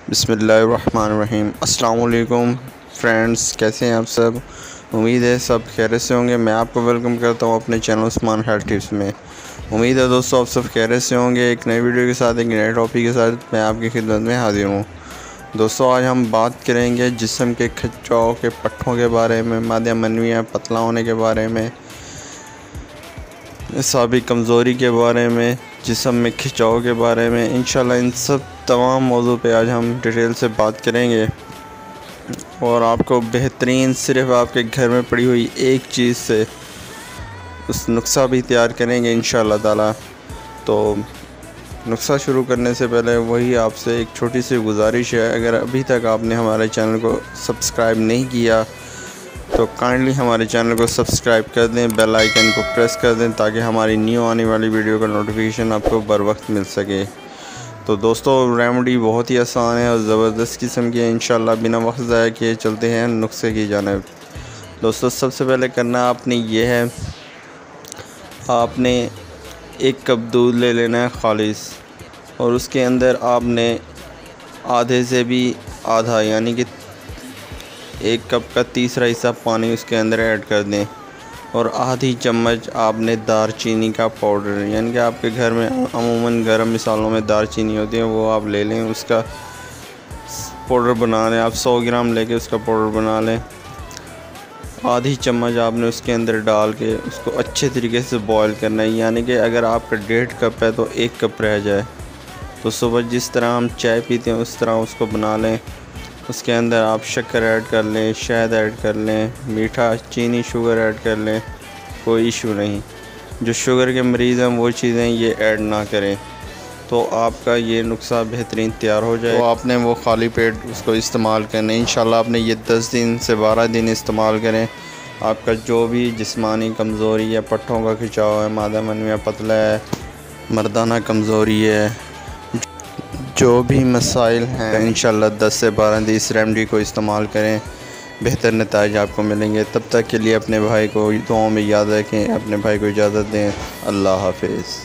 बिस्मिल्लाहिर्रहमानिर्रहीम। अस्सलाम वालेकुम फ्रेंड्स, कैसे हैं आप सब। उम्मीद है सब खैरियत से होंगे। मैं आपको वेलकम करता हूं अपने चैनल उस्मान हेल्थ टिप्स में। उम्मीद है दोस्तों आप सब खैरियत से होंगे। एक नई वीडियो के साथ, एक नए टॉपिक के साथ मैं आपकी खिदमत में हाजिर हूं। दोस्तों आज हम बात करेंगे जिस्म के खिंचाव के पट्ठों के बारे में, मादा मनवियाँ पतला होने के बारे में, साबिक कमज़ोरी के बारे में, जिस्म में खिंचाव के बारे में। इंशाल्लाह इन सब तमाम मौजू पे आज हम डिटेल से बात करेंगे और आपको बेहतरीन सिर्फ़ आपके घर में पड़ी हुई एक चीज़ से उस नुस्खा भी तैयार करेंगे इंशाल्लाह ताला। तो नुस्खा शुरू करने से पहले वही आपसे एक छोटी सी गुजारिश है, अगर अभी तक आपने हमारे चैनल को सब्सक्राइब नहीं किया तो काइंडली हमारे चैनल को सब्सक्राइब कर दें, बेल आइकन को प्रेस कर दें ताकि हमारी न्यू आने वाली वीडियो का नोटिफिकेशन आपको बर वक्त मिल सके। तो दोस्तों रेमेडी बहुत ही आसान है और ज़बरदस्त किस्म की है। इंशाल्लाह बिना वक्त ज़ाया किए चलते हैं नुस्खे की जानिब। दोस्तों सबसे पहले करना आपने ये है, आपने एक कप दूध ले लेना है खालिस, और उसके अंदर आपने आधे से भी आधा यानी कि एक कप का तीसरा हिस्सा पानी उसके अंदर ऐड कर दें, और आधी चम्मच आपने दारचीनी का पाउडर, यानी कि आपके घर में अमूमन गरम मसालों में दारचीनी होती है वो आप ले लें, उसका पाउडर बना लें। आप 100 ग्राम लेके उसका पाउडर बना लें। आधी चम्मच आपने उसके अंदर डाल के उसको अच्छे तरीके से बॉईल करना है, यानी कि अगर आपका 1.5 कप है तो 1 कप रह जाए। तो सुबह जिस तरह हम चाय पीते हैं उस तरह उसको बना लें। उसके अंदर आप शक्कर ऐड कर लें, शहद ऐड कर लें, मीठा चीनी शुगर ऐड कर लें, कोई इशू नहीं। जो शुगर के मरीज़ हैं वो चीज़ें ये ऐड ना करें, तो आपका ये नुस्खा बेहतरीन तैयार हो जाए। तो आपने वो खाली पेट उसको इस्तेमाल करना है। इंशाल्लाह आपने ये 10 दिन से 12 दिन इस्तेमाल करें। आपका जो भी जिस्मानी कमज़ोरी या पट्ठों का खिंचाव है, मादा मनवियाँ पतला है, मर्दाना कमज़ोरी है, जो भी मसाइल हैं, इंशाल्लाह 10 से 12 दिन इस रेमेडी को इस्तेमाल करें, बेहतर नतीजे आपको मिलेंगे। तब तक के लिए अपने भाई को दुआओं में याद रखें। अपने भाई को इजाज़त दें। अल्लाह हाफिज़।